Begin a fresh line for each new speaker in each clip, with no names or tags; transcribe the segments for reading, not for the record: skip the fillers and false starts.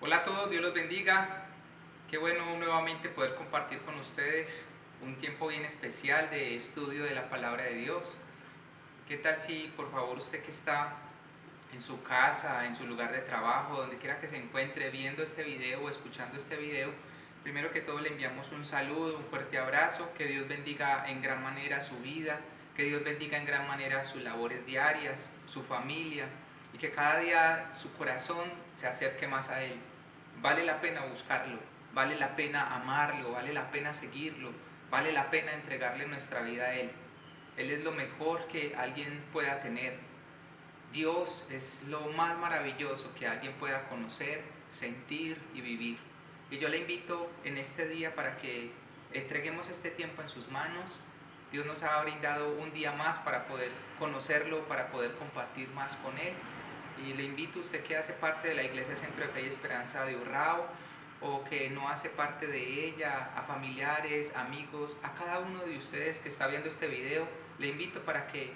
Hola a todos, Dios los bendiga. Qué bueno nuevamente poder compartir con ustedes un tiempo bien especial de estudio de la palabra de Dios. ¿Qué tal si por favor usted que está en su casa, en su lugar de trabajo, donde quiera que se encuentre viendo este video o escuchando este video, primero que todo le enviamos un saludo, un fuerte abrazo, que Dios bendiga en gran manera su vida, que Dios bendiga en gran manera sus labores diarias, su familia, y que cada día su corazón se acerque más a Él. Vale la pena buscarlo, vale la pena amarlo, vale la pena seguirlo, vale la pena entregarle nuestra vida a Él. Él es lo mejor que alguien pueda tener. Dios es lo más maravilloso que alguien pueda conocer, sentir y vivir. Y yo le invito en este día para que entreguemos este tiempo en sus manos. Dios nos ha brindado un día más para poder conocerlo, para poder compartir más con Él. Y le invito a usted que hace parte de la Iglesia Centro de Fe y Esperanza de Urrao, o que no hace parte de ella, a familiares, amigos, a cada uno de ustedes que está viendo este video, le invito para que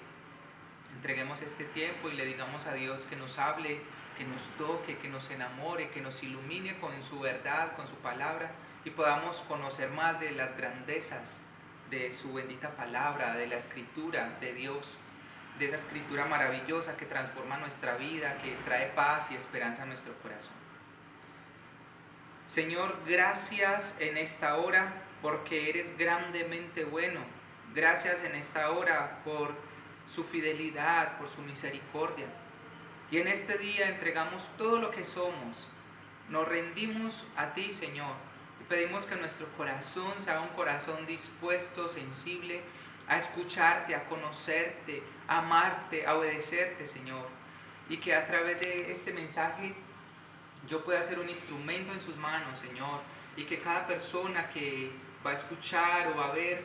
entreguemos este tiempo y le digamos a Dios que nos hable, que nos toque, que nos enamore, que nos ilumine con su verdad, con su palabra, y podamos conocer más de las grandezas de su bendita palabra, de la escritura de Dios, de esa escritura maravillosa que transforma nuestra vida, que trae paz y esperanza a nuestro corazón. Señor, gracias en esta hora porque eres grandemente bueno. Gracias en esta hora por su fidelidad, por su misericordia. Y en este día entregamos todo lo que somos. Nos rendimos a ti, Señor. Y pedimos que nuestro corazón sea un corazón dispuesto, sensible, a escucharte, a conocerte, a amarte, a obedecerte, Señor. Y que a través de este mensaje yo pueda ser un instrumento en sus manos, Señor. Y que cada persona que va a escuchar o va a ver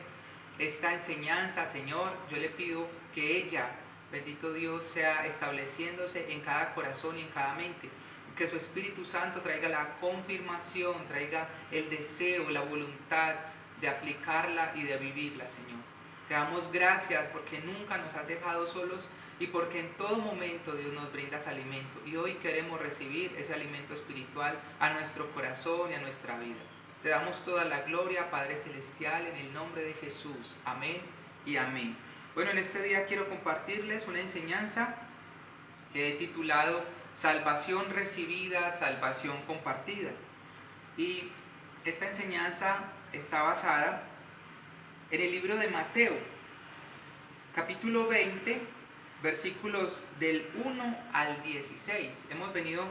esta enseñanza, Señor, yo le pido que ella, bendito Dios, sea estableciéndose en cada corazón y en cada mente. Que su Espíritu Santo traiga la confirmación, traiga el deseo, la voluntad de aplicarla y de vivirla, Señor. Te damos gracias porque nunca nos has dejado solos y porque en todo momento Dios nos brindas alimento. Y hoy queremos recibir ese alimento espiritual a nuestro corazón y a nuestra vida. Te damos toda la gloria, Padre Celestial, en el nombre de Jesús. Amén y amén. Bueno, en este día quiero compartirles una enseñanza que he titulado Salvación recibida, salvación compartida. Y esta enseñanza está basada en el libro de Mateo, capítulo 20, versículos del 1 al 16. Hemos venido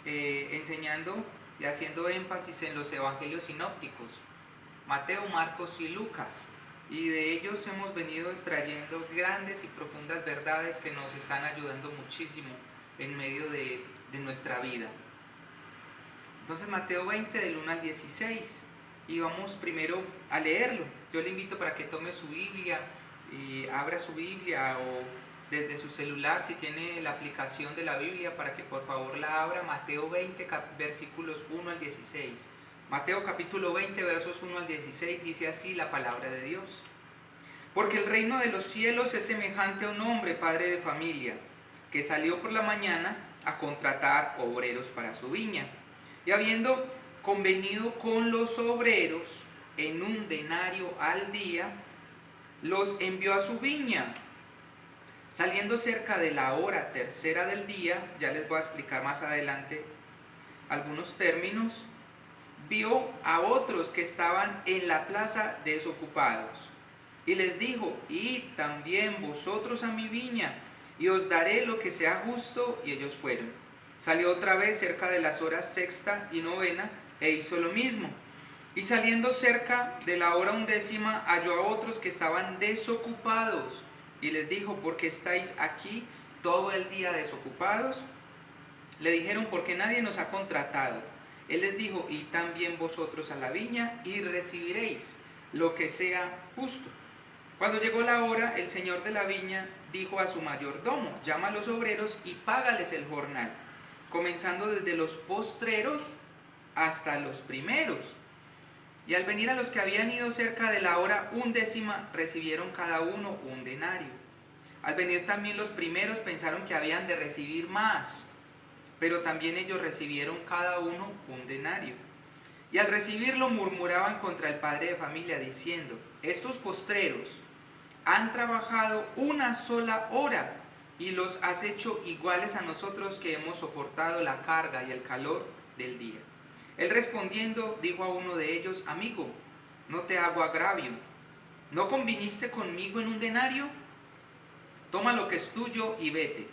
enseñando y haciendo énfasis en los evangelios sinópticos, Mateo, Marcos y Lucas. Y de ellos hemos venido extrayendo grandes y profundas verdades que nos están ayudando muchísimo en medio de nuestra vida. Entonces Mateo 20 del 1 al 16. Y vamos primero a leerlo. Yo le invito para que tome su Biblia y abra su Biblia o desde su celular si tiene la aplicación de la Biblia para que por favor la abra. Mateo 20 versículos 1 al 16. Mateo capítulo 20 versos 1 al 16 dice así la palabra de Dios. Porque el reino de los cielos es semejante a un hombre, padre de familia, que salió por la mañana a contratar obreros para su viña. Y habiendo convenido con los obreros en un denario al día, los envió a su viña. Saliendo cerca de la hora tercera del día, ya les voy a explicar más adelante algunos términos, vio a otros que estaban en la plaza desocupados y les dijo: id también vosotros a mi viña y os daré lo que sea justo. Y ellos fueron. Salió otra vez cerca de las horas sexta y novena e hizo lo mismo. Y saliendo cerca de la hora undécima halló a otros que estaban desocupados y les dijo: ¿por qué estáis aquí todo el día desocupados? Le dijeron: porque nadie nos ha contratado. Él les dijo: id también vosotros a la viña y recibiréis lo que sea justo. Cuando llegó la hora, el señor de la viña dijo a su mayordomo: llama a los obreros y págales el jornal, comenzando desde los postreros hasta los primeros. Y al venir a los que habían ido cerca de la hora undécima, recibieron cada uno un denario. Al venir también los primeros, pensaron que habían de recibir más, pero también ellos recibieron cada uno un denario. Y al recibirlo murmuraban contra el padre de familia diciendo: estos postreros han trabajado una sola hora y los has hecho iguales a nosotros que hemos soportado la carga y el calor del día. Él respondiendo dijo a uno de ellos: amigo, no te hago agravio. ¿No conviniste conmigo en un denario? Toma lo que es tuyo y vete,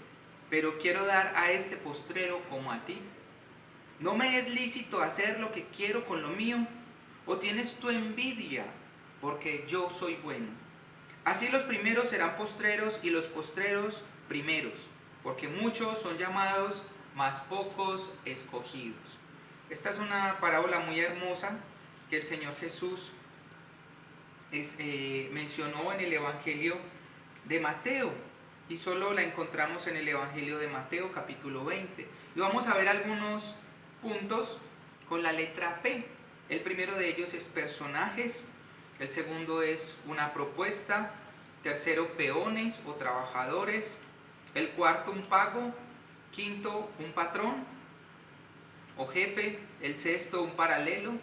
pero quiero dar a este postrero como a ti. ¿No me es lícito hacer lo que quiero con lo mío? ¿O tienes tu envidia porque yo soy bueno? Así los primeros serán postreros y los postreros primeros, porque muchos son llamados, mas pocos escogidos. Esta es una parábola muy hermosa que el Señor Jesús mencionó en el Evangelio de Mateo, y solo la encontramos en el Evangelio de Mateo capítulo 20. Y vamos a ver algunos puntos con la letra P. El primero de ellos es personajes, el segundo es una propuesta, tercero peones o trabajadores, el cuarto un pago, quinto un patrón o jefe, el sexto un paralelo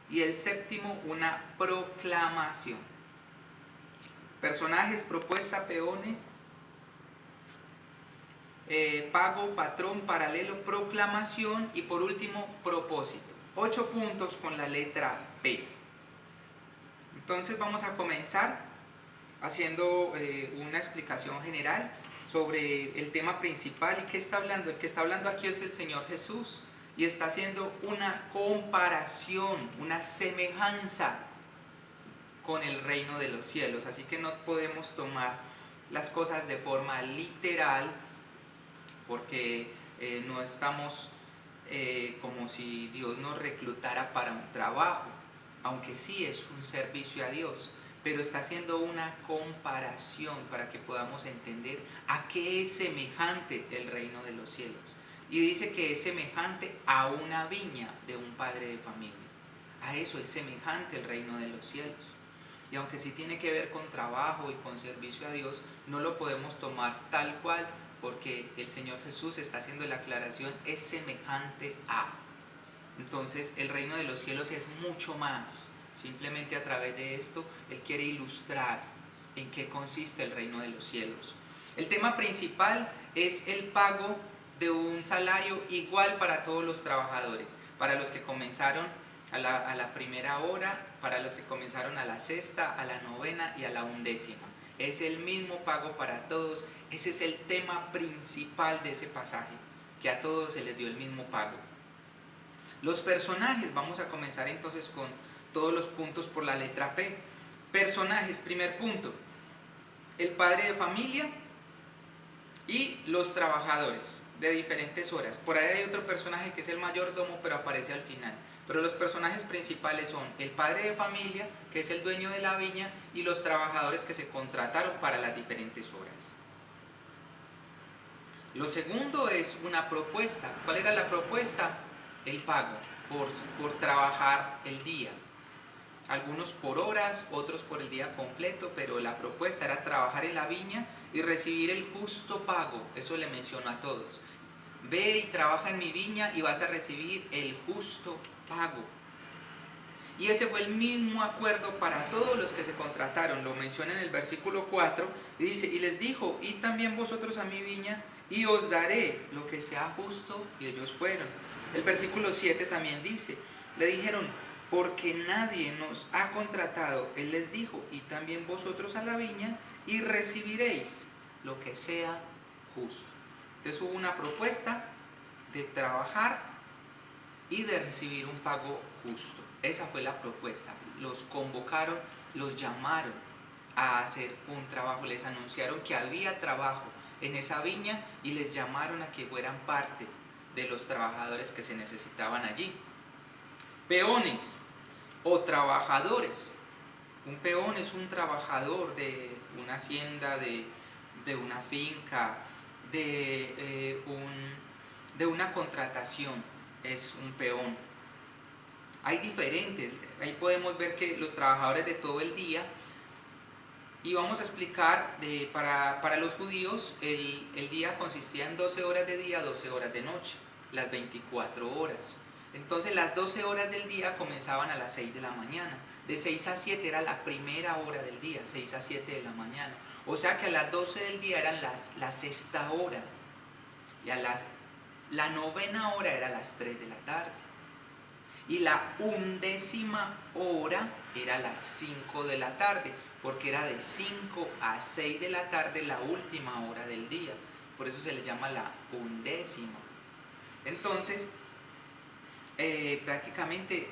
y el séptimo una proclamación. Personajes, propuesta, peones, pago, patrón, paralelo, proclamación y por último propósito. 8 puntos con la letra P. Entonces vamos a comenzar haciendo una explicación general sobre el tema principal. ¿Y qué está hablando? El que está hablando aquí es el Señor Jesús y está haciendo una comparación, una semejanza con el reino de los cielos. Así que no podemos tomar las cosas de forma literal, porque no estamos como si Dios nos reclutara para un trabajo, aunque sí es un servicio a Dios, pero está haciendo una comparación para que podamos entender a qué es semejante el reino de los cielos. Y dice que es semejante a una viña de un padre de familia. A eso es semejante el reino de los cielos. Y aunque sí tiene que ver con trabajo y con servicio a Dios, no lo podemos tomar tal cual, porque el Señor Jesús está haciendo la aclaración, es semejante a. Entonces el reino de los cielos es mucho más. Simplemente a través de esto Él quiere ilustrar en qué consiste el reino de los cielos. El tema principal es el pago de un salario igual para todos los trabajadores, para los que comenzaron a la primera hora, para los que comenzaron a la sexta, a la novena y a la 11ª. Es el mismo pago para todos. Ese es el tema principal de ese pasaje, que a todos se les dio el mismo pago. Los personajes, vamos a comenzar entonces con todos los puntos por la letra P. Personajes, primer punto, el padre de familia y los trabajadores de diferentes horas. Por ahí hay otro personaje que es el mayordomo, pero aparece al final. Pero los personajes principales son el padre de familia, que es el dueño de la viña, y los trabajadores que se contrataron para las diferentes horas. Lo segundo es una propuesta. ¿Cuál era la propuesta? El pago por trabajar el día. Algunos por horas, otros por el día completo, pero la propuesta era trabajar en la viña y recibir el justo pago. Eso le menciono a todos. Ve y trabaja en mi viña y vas a recibir el justo pago. Y ese fue el mismo acuerdo para todos los que se contrataron. Lo menciona en el versículo 4 y dice: y les dijo: id también vosotros a mi viña y os daré lo que sea justo. Y ellos fueron. El versículo 7 también dice: le dijeron: porque nadie nos ha contratado. Él les dijo: id también vosotros a la viña y recibiréis lo que sea justo. Entonces hubo una propuesta de trabajar y de recibir un pago justo. Esa fue la propuesta. Los convocaron, los llamaron a hacer un trabajo, les anunciaron que había trabajo en esa viña y les llamaron a que fueran parte de los trabajadores que se necesitaban allí. Peones o trabajadores. Un peón es un trabajador de una hacienda, de una finca, de una contratación. Es un peón. Hay diferentes. Ahí podemos ver que los trabajadores de todo el día. Y vamos a explicar, para los judíos el día consistía en 12 horas de día, 12 horas de noche. las 24 horas. Entonces las 12 horas del día comenzaban a las 6 de la mañana. De 6 a 7 era la primera hora del día, 6 a 7 de la mañana. O sea que a las 12 del día eran la sexta hora. Y la novena hora era las 3 de la tarde. Y la 11ª hora era las 5 de la tarde, porque era de 5 a 6 de la tarde la última hora del día. Por eso se le llama la 11ª. Entonces, prácticamente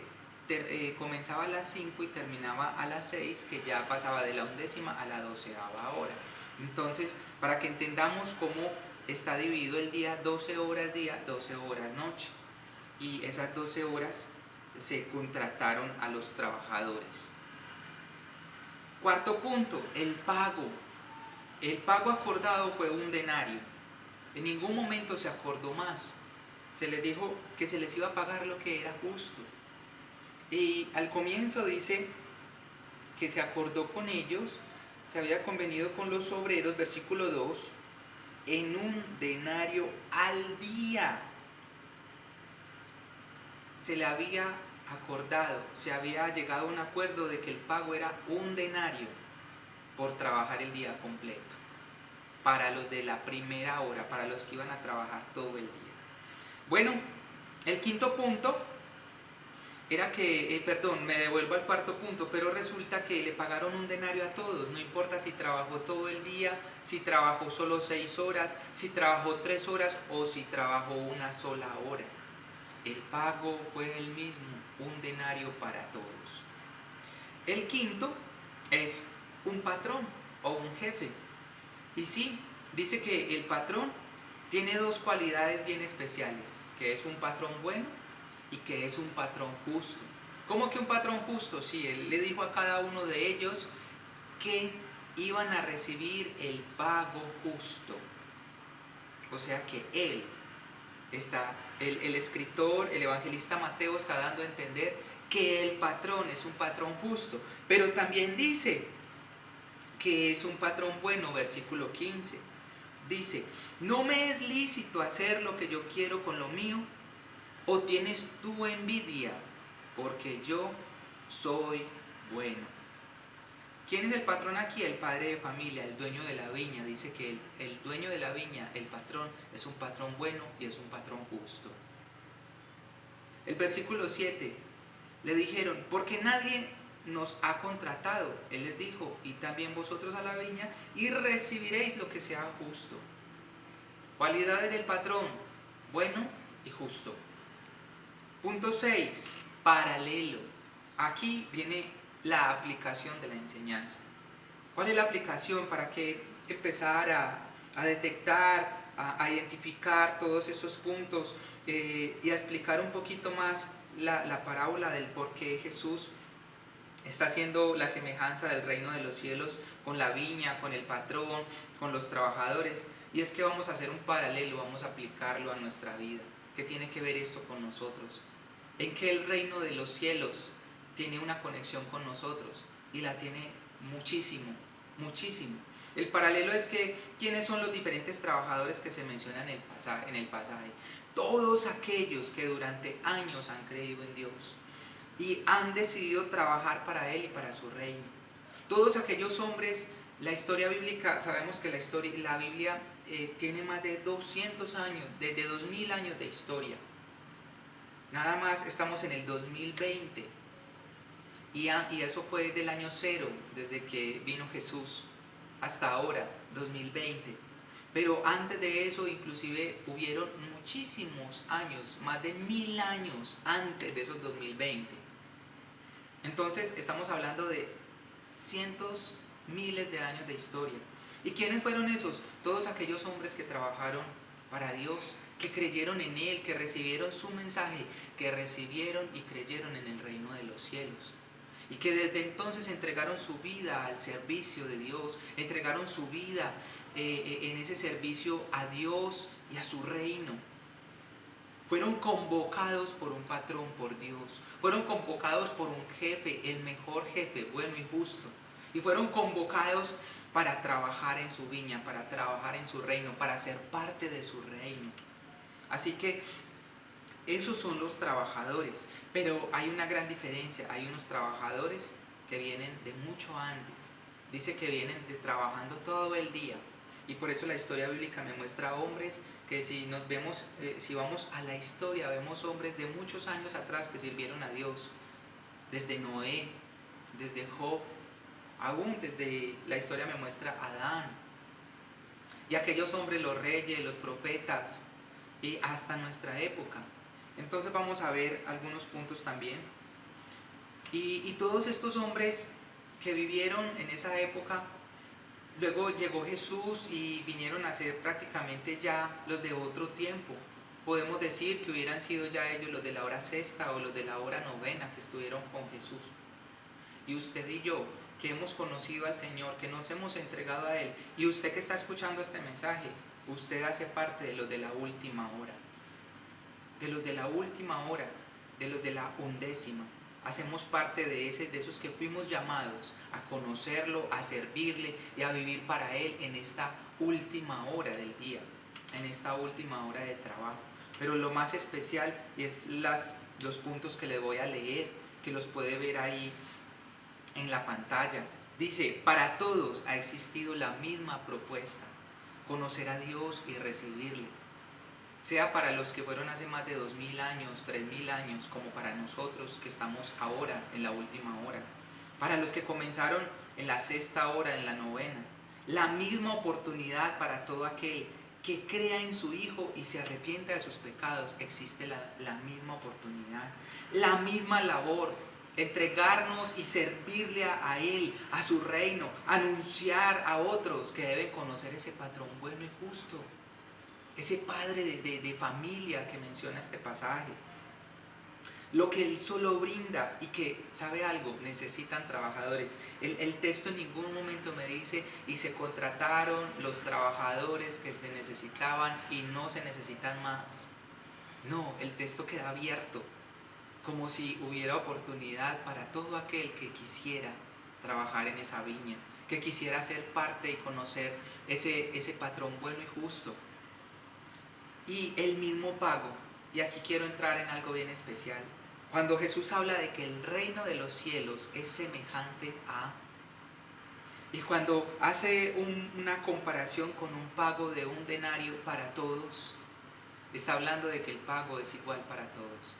comenzaba a las 5 y terminaba a las 6, que ya pasaba de la 11ª a la 12ª hora. Entonces, para que entendamos cómo está dividido el día: 12 horas día, 12 horas noche. Y esas 12 horas se contrataron a los trabajadores. Cuarto punto, el pago. El pago acordado fue 1 denario. En ningún momento se acordó más. Se les dijo que se les iba a pagar lo que era justo. Y al comienzo dice que se acordó con ellos, se había convenido con los obreros, versículo 2, en 1 denario al día. Se le había acordado, se había llegado a un acuerdo de que el pago era 1 denario por trabajar el día completo, para los de la primera hora, para los que iban a trabajar todo el día. Bueno, el quinto punto era que, me devuelvo al cuarto punto, pero resulta que le pagaron 1 denario a todos, no importa si trabajó todo el día, si trabajó solo 6 horas, si trabajó 3 horas o si trabajó 1 sola hora. El pago fue el mismo, 1 denario para todos. El quinto es un patrón o un jefe. Y sí, dice que el patrón tiene 2 cualidades bien especiales, que es un patrón bueno y que es un patrón justo. ¿Cómo que un patrón justo? Sí, él le dijo a cada uno de ellos que iban a recibir el pago justo. O sea que el escritor, el evangelista Mateo está dando a entender que el patrón es un patrón justo, pero también dice que es un patrón bueno, versículo 15. Dice: ¿no me es lícito hacer lo que yo quiero con lo mío? ¿O tienes tú envidia porque yo soy bueno? ¿Quién es el patrón aquí? El padre de familia, el dueño de la viña. Dice que el dueño de la viña, el patrón, es un patrón bueno y es un patrón justo. El versículo 7, le dijeron: porque nadie nos ha contratado. Él les dijo: y también vosotros a la viña, y recibiréis lo que sea justo. Cualidades del patrón: bueno y justo. Punto 6, paralelo. Aquí viene la aplicación de la enseñanza. ¿Cuál es la aplicación? ¿Para qué empezar a detectar, a identificar todos esos puntos y a explicar un poquito más la parábola del por qué Jesús está haciendo la semejanza del reino de los cielos con la viña, con el patrón, con los trabajadores? Y es que vamos a hacer un paralelo, vamos a aplicarlo a nuestra vida. ¿Qué tiene que ver esto con nosotros? En que el reino de los cielos tiene una conexión con nosotros, y la tiene muchísimo, muchísimo. El paralelo es que, ¿quiénes son los diferentes trabajadores que se mencionan en el pasaje? Todos aquellos que durante años han creído en Dios y han decidido trabajar para Él y para su reino. Todos aquellos hombres, la historia bíblica, sabemos que la Biblia tiene más de 200 años, de 2000 años de historia. Nada más estamos en el 2020. Y eso fue del año 0, desde que vino Jesús, hasta ahora, 2020. Pero antes de eso, inclusive, hubieron muchísimos años, más de 1000 años antes de esos 2020. Entonces, estamos hablando de cientos, miles de años de historia. ¿Y quiénes fueron esos? Todos aquellos hombres que trabajaron para Dios, que creyeron en Él, que recibieron su mensaje, que recibieron y creyeron en el reino de los cielos. Y que desde entonces entregaron su vida al servicio de Dios, entregaron su vida en ese servicio a Dios y a su reino. Fueron convocados por un patrón, por Dios. Fueron convocados por un jefe, el mejor jefe, bueno y justo. Y fueron convocados para trabajar en su viña, para trabajar en su reino, para ser parte de su reino. Así que Esos son los trabajadores, pero hay una gran diferencia. Hay unos trabajadores que vienen de mucho antes. Dice que vienen trabajando todo el día. Y por eso la historia bíblica me muestra hombres que si nos vemos, si vamos a la historia, vemos hombres de muchos años atrás que sirvieron a Dios. Desde Noé, desde Job, aún desde la historia me muestra a Adán. Y aquellos hombres, los reyes, los profetas, y hasta nuestra época. Entonces vamos a ver algunos puntos también. Y todos estos hombres que vivieron en esa época, luego llegó Jesús y vinieron a ser prácticamente ya los de otro tiempo. Podemos decir que hubieran sido ya ellos los de la hora sexta o los de la hora novena que estuvieron con Jesús. Y usted y yo, que hemos conocido al Señor, que nos hemos entregado a Él, y usted que está escuchando este mensaje, usted hace parte de los de la última hora. De los de la última hora, de los de la undécima. Hacemos parte de esos que fuimos llamados a conocerlo, a servirle y a vivir para Él en esta última hora del día, en esta última hora de trabajo. Pero lo más especial es los puntos que les voy a leer, que los puede ver ahí en la pantalla. Dice, para todos ha existido la misma propuesta, conocer a Dios y recibirle. Sea para los que fueron hace más de 2000 años, 3000 años, como para nosotros que estamos ahora en la última hora. Para los que comenzaron en la sexta hora, en la novena. La misma oportunidad para todo aquel que crea en su Hijo y se arrepienta de sus pecados. Existe la misma oportunidad, la misma labor. Entregarnos y servirle a Él, a su reino, anunciar a otros que deben conocer ese patrón bueno y justo. Ese padre de familia que menciona este pasaje. Lo que Él solo brinda y que, ¿sabe algo? Necesitan trabajadores. El texto en ningún momento me dice y se contrataron los trabajadores que se necesitaban y no se necesitan más. No, el texto queda abierto, como si hubiera oportunidad para todo aquel que quisiera trabajar en esa viña, que quisiera ser parte y conocer ese patrón bueno y justo. Y el mismo pago, y aquí quiero entrar en algo bien especial, cuando Jesús habla de que el reino de los cielos es semejante a, y cuando hace una comparación con un pago de un denario para todos, está hablando de que el pago es igual para todos.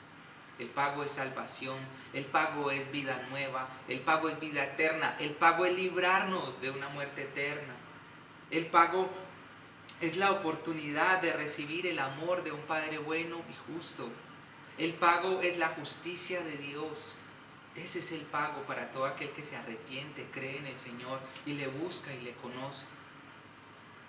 El pago es salvación, el pago es vida nueva, el pago es vida eterna, el pago es librarnos de una muerte eterna, el pago es la oportunidad de recibir el amor de un Padre bueno y justo. El pago es la justicia de Dios. Ese es el pago para todo aquel que se arrepiente, cree en el Señor y le busca y le conoce.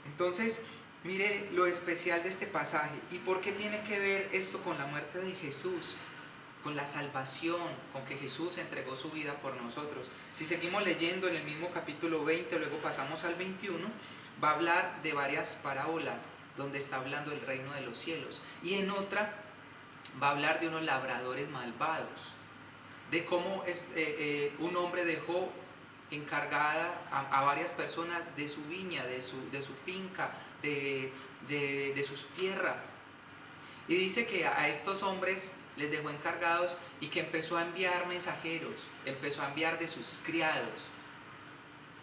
Entonces, mire lo especial de este pasaje. ¿Y por qué tiene que ver esto con la muerte de Jesús? Con la salvación, con que Jesús entregó su vida por nosotros. Si seguimos leyendo en el mismo capítulo 20, luego pasamos al 21, va a hablar de varias parábolas donde está hablando del reino de los cielos. Y en otra va a hablar de unos labradores malvados, de cómo un hombre dejó encargada a varias personas de su viña, de su finca, de sus tierras. Y dice que a estos hombres les dejó encargados y que empezó a enviar mensajeros, empezó a enviar de sus criados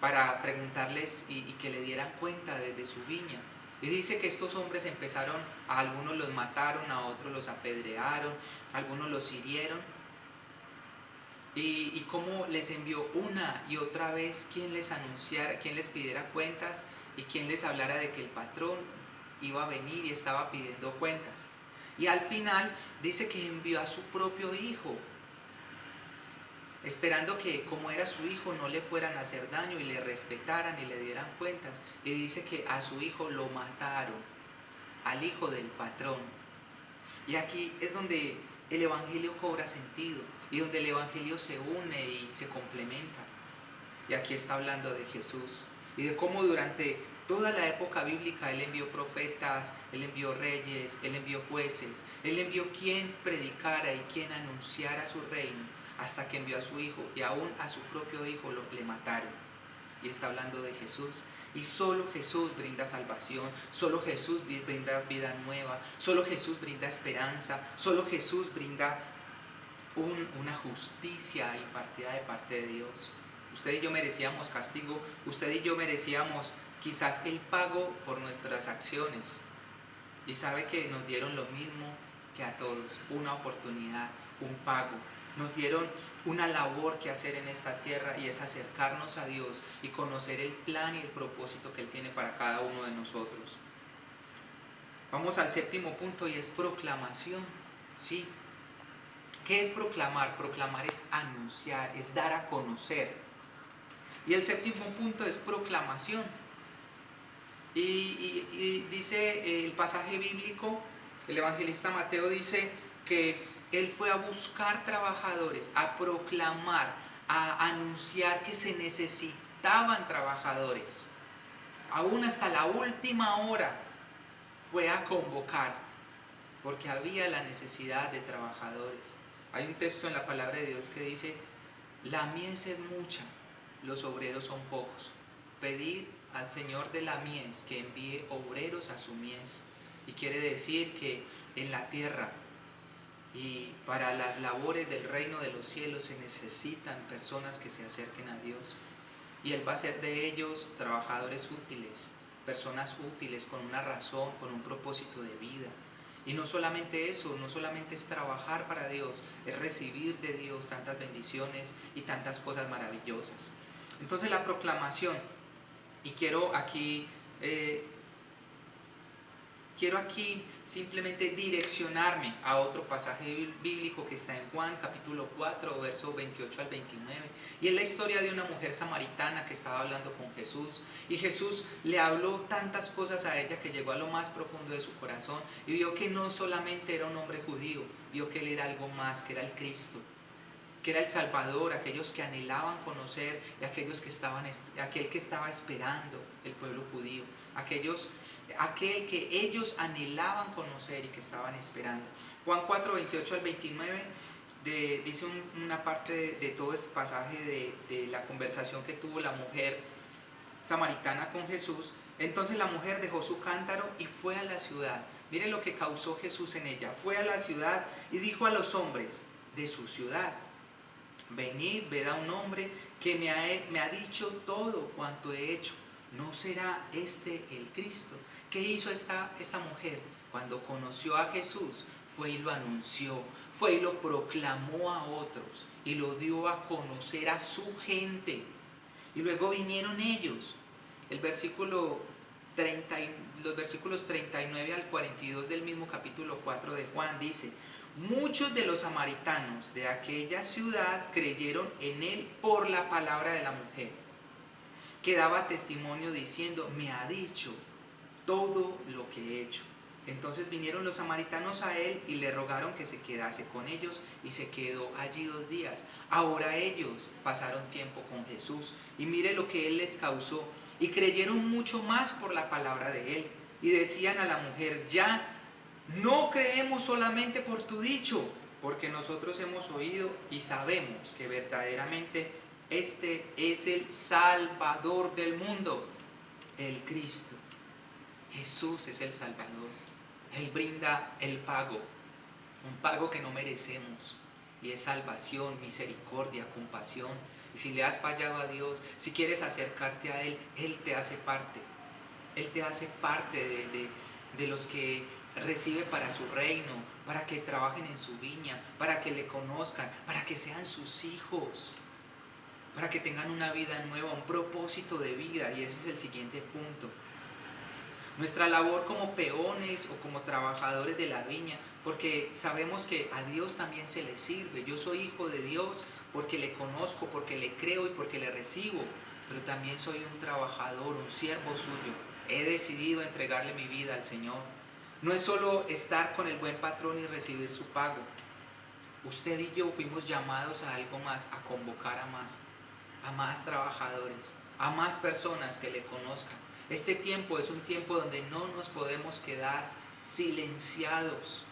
para preguntarles y que le dieran cuenta de su viña. Y dice que estos hombres empezaron, a algunos los mataron, a otros los apedrearon, a algunos los hirieron. Y cómo les envió una y otra vez quien les anunciara, quien les pidiera cuentas y quien les hablara de que el patrón iba a venir y estaba pidiendo cuentas. Y al final dice que envió a su propio hijo, esperando que como era su hijo no le fueran a hacer daño y le respetaran y le dieran cuentas. Y dice que a su hijo lo mataron, al hijo del patrón. Y aquí es donde el evangelio cobra sentido y donde el evangelio se une y se complementa. Y aquí está hablando de Jesús y de cómo durante toda la época bíblica Él envió profetas, Él envió reyes, Él envió jueces, Él envió quien predicara y quien anunciara su reino, hasta que envió a su hijo y aún a su propio hijo le mataron. Y está hablando de Jesús. Y solo Jesús brinda salvación, solo Jesús brinda vida nueva, solo Jesús brinda esperanza, solo Jesús brinda una justicia impartida de parte de Dios. Usted y yo merecíamos castigo, usted y yo merecíamos quizás el pago por nuestras acciones. Y sabe que nos dieron lo mismo que a todos, una oportunidad, un pago. Nos dieron una labor que hacer en esta tierra, y es acercarnos a Dios y conocer el plan y el propósito que Él tiene para cada uno de nosotros. Vamos al séptimo punto, y es proclamación. ¿Sí? ¿Qué es proclamar? Proclamar es anunciar, es dar a conocer. Y el séptimo punto es proclamación. Y dice el pasaje bíblico, el evangelista Mateo dice que él fue a buscar trabajadores, a proclamar, a anunciar que se necesitaban trabajadores. Aún hasta la última hora fue a convocar, porque había la necesidad de trabajadores. Hay un texto en la palabra de Dios que dice: la mies es mucha, los obreros son pocos. Pedid al Señor de la mies que envíe obreros a su mies. Y quiere decir que en la tierra y para las labores del reino de los cielos se necesitan personas que se acerquen a Dios. Y Él va a hacer de ellos trabajadores útiles, personas útiles con una razón, con un propósito de vida. Y no solamente eso, no solamente es trabajar para Dios, es recibir de Dios tantas bendiciones y tantas cosas maravillosas. Entonces la proclamación, y quiero aquí simplemente direccionarme a otro pasaje bíblico que está en Juan capítulo 4, versos 28 al 29. Y es la historia de una mujer samaritana que estaba hablando con Jesús. Y Jesús le habló tantas cosas a ella que llegó a lo más profundo de su corazón. Y vio que no solamente era un hombre judío, vio que él era algo más, que era el Cristo, que era el Salvador, aquellos que anhelaban conocer, y aquel que estaba esperando el pueblo judío, aquel que ellos anhelaban conocer y que estaban esperando. Juan 4, 28 al 29 dice una parte de todo este pasaje de la conversación que tuvo la mujer samaritana con Jesús. Entonces la mujer dejó su cántaro y fue a la ciudad. Miren lo que causó Jesús en ella. Fue a la ciudad y dijo a los hombres de su ciudad: venid, ved a un hombre que me ha dicho todo cuanto he hecho. ¿No será este el Cristo? ¿Qué hizo esta mujer? Cuando conoció a Jesús, fue y lo anunció, fue y lo proclamó a otros, y lo dio a conocer a su gente. Y luego vinieron ellos. Los versículos 39 al 42 del mismo capítulo 4 de Juan dice: muchos de los samaritanos de aquella ciudad creyeron en él por la palabra de la mujer, que daba testimonio diciendo: me ha dicho todo lo que he hecho. Entonces vinieron los samaritanos a él y le rogaron que se quedase con ellos, y se quedó allí 2 días. Ahora ellos pasaron tiempo con Jesús, y mire lo que él les causó, y creyeron mucho más por la palabra de él, y decían a la mujer: ya no creemos solamente por tu dicho, porque nosotros hemos oído y sabemos que verdaderamente este es el Salvador del mundo, el Cristo. Jesús es el Salvador. Él brinda el pago, un pago que no merecemos, y es salvación, misericordia, compasión. Y si le has fallado a Dios, si quieres acercarte a Él, Él te hace parte. Él te hace parte de los que recibe para su reino, para que trabajen en su viña, para que le conozcan, para que sean sus hijos, para que tengan una vida nueva, un propósito de vida. Y ese es el siguiente punto. Nuestra labor como peones o como trabajadores de la viña, porque sabemos que a Dios también se le sirve. Yo soy hijo de Dios porque le conozco, porque le creo y porque le recibo, pero también soy un trabajador, un siervo suyo. He decidido entregarle mi vida al Señor. No es solo estar con el buen patrón y recibir su pago. Usted y yo fuimos llamados a algo más, a convocar a más trabajadores, a más personas que le conozcan. Este tiempo es un tiempo donde no nos podemos quedar silenciados.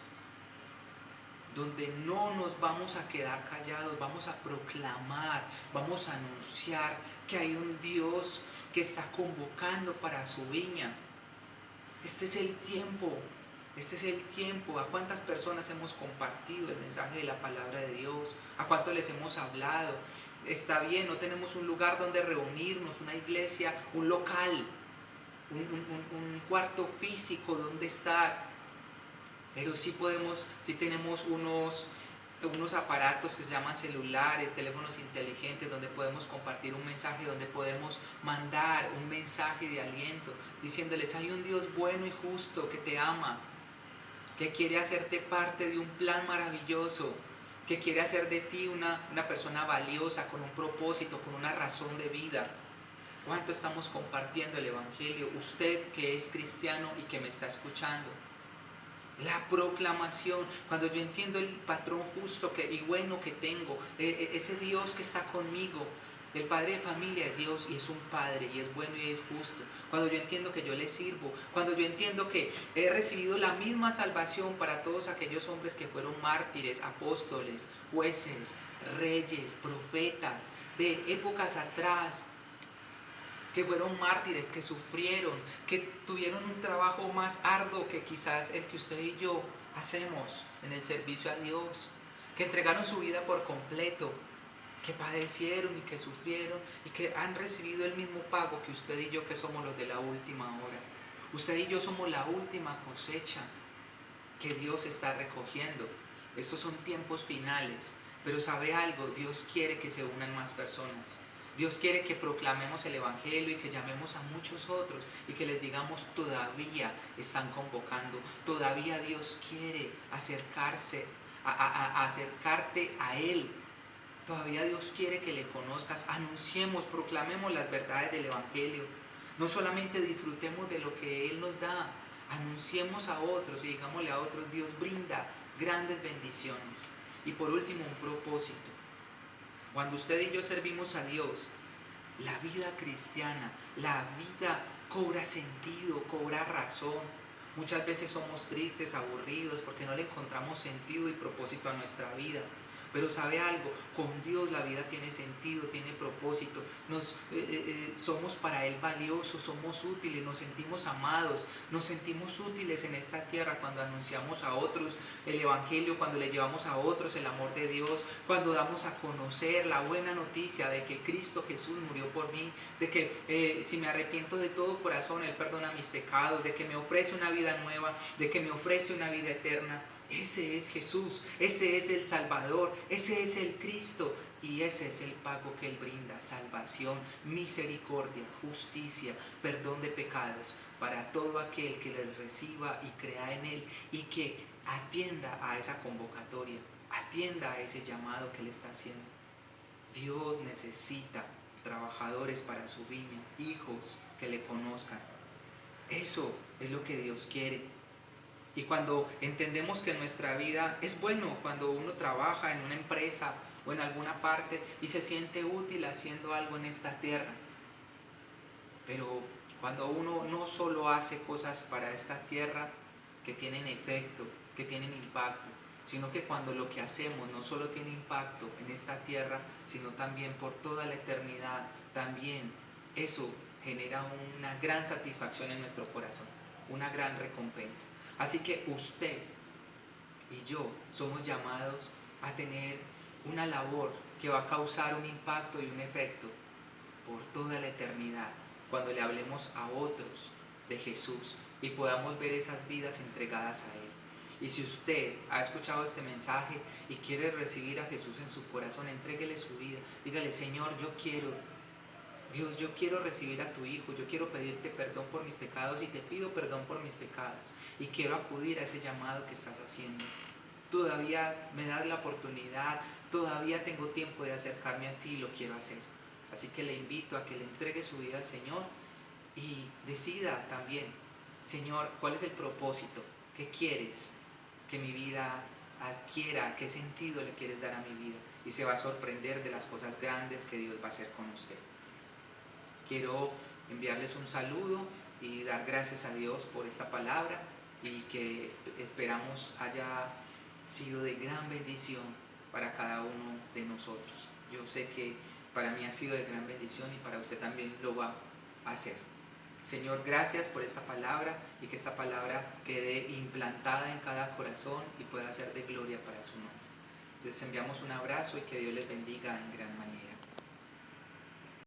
donde no nos vamos a quedar callados, vamos a proclamar, vamos a anunciar que hay un Dios que está convocando para su viña. Este es el tiempo, este es el tiempo. ¿A cuántas personas hemos compartido el mensaje de la palabra de Dios? ¿A cuántos les hemos hablado? Está bien, no tenemos un lugar donde reunirnos, una iglesia, un local, un cuarto físico donde estar, pero sí tenemos unos aparatos que se llaman celulares, teléfonos inteligentes, donde podemos compartir un mensaje, donde podemos mandar un mensaje de aliento, diciéndoles: hay un Dios bueno y justo que te ama, que quiere hacerte parte de un plan maravilloso, que quiere hacer de ti una persona valiosa, con un propósito, con una razón de vida. ¿Cuánto estamos compartiendo el Evangelio? Usted que es cristiano y que me está escuchando. La proclamación, cuando yo entiendo el patrón justo y bueno que tengo, ese Dios que está conmigo, el padre de familia es Dios y es un padre y es bueno y es justo. Cuando yo entiendo que yo le sirvo, cuando yo entiendo que he recibido la misma salvación para todos aquellos hombres que fueron mártires, apóstoles, jueces, reyes, profetas, de épocas atrás, que fueron mártires, que sufrieron, que tuvieron un trabajo más arduo que quizás el que usted y yo hacemos en el servicio a Dios, que entregaron su vida por completo, que padecieron y que sufrieron y que han recibido el mismo pago que usted y yo, que somos los de la última hora. Usted y yo somos la última cosecha que Dios está recogiendo. Estos son tiempos finales, pero ¿sabe algo? Dios quiere que se unan más personas. Dios quiere que proclamemos el Evangelio y que llamemos a muchos otros y que les digamos: todavía están convocando, todavía Dios quiere acercarte a Él, todavía Dios quiere que le conozcas. Anunciemos, proclamemos las verdades del Evangelio. No solamente disfrutemos de lo que Él nos da, anunciemos a otros y digámosle a otros: Dios brinda grandes bendiciones. Y por último, un propósito. Cuando usted y yo servimos a Dios, la vida cristiana, la vida cobra sentido, cobra razón. Muchas veces somos tristes, aburridos, porque no le encontramos sentido y propósito a nuestra vida. Pero ¿sabe algo? Con Dios la vida tiene sentido, tiene propósito. Somos para Él valiosos, somos útiles, nos sentimos amados, nos sentimos útiles en esta tierra cuando anunciamos a otros el Evangelio, cuando le llevamos a otros el amor de Dios, cuando damos a conocer la buena noticia de que Cristo Jesús murió por mí, de que si me arrepiento de todo corazón, Él perdona mis pecados, de que me ofrece una vida nueva, de que me ofrece una vida eterna. Ese es Jesús, ese es el Salvador, ese es el Cristo y ese es el pago que Él brinda: salvación, misericordia, justicia, perdón de pecados para todo aquel que le reciba y crea en Él y que atienda a esa convocatoria, atienda a ese llamado que Él está haciendo. Dios necesita trabajadores para su viña, hijos que le conozcan. Eso es lo que Dios quiere. Y cuando entendemos que nuestra vida es bueno, cuando uno trabaja en una empresa o en alguna parte y se siente útil haciendo algo en esta tierra, pero cuando uno no solo hace cosas para esta tierra que tienen efecto, que tienen impacto, sino que cuando lo que hacemos no solo tiene impacto en esta tierra, sino también por toda la eternidad, también eso genera una gran satisfacción en nuestro corazón, una gran recompensa. Así que usted y yo somos llamados a tener una labor que va a causar un impacto y un efecto por toda la eternidad, cuando le hablemos a otros de Jesús y podamos ver esas vidas entregadas a Él. Y si usted ha escuchado este mensaje y quiere recibir a Jesús en su corazón, entréguele su vida. Dígale: Señor, Dios, yo quiero recibir a tu Hijo, yo quiero pedirte perdón por mis pecados y te pido perdón por mis pecados y quiero acudir a ese llamado que estás haciendo. Todavía me das la oportunidad, todavía tengo tiempo de acercarme a ti y lo quiero hacer. Así que le invito a que le entregue su vida al Señor y decida también: Señor, ¿cuál es el propósito? ¿Qué quieres que mi vida adquiera? ¿Qué sentido le quieres dar a mi vida? Y se va a sorprender de las cosas grandes que Dios va a hacer con usted. Quiero enviarles un saludo y dar gracias a Dios por esta palabra y que esperamos haya sido de gran bendición para cada uno de nosotros. Yo sé que para mí ha sido de gran bendición y para usted también lo va a hacer. Señor, gracias por esta palabra y que esta palabra quede implantada en cada corazón y pueda ser de gloria para su nombre. Les enviamos un abrazo y que Dios les bendiga en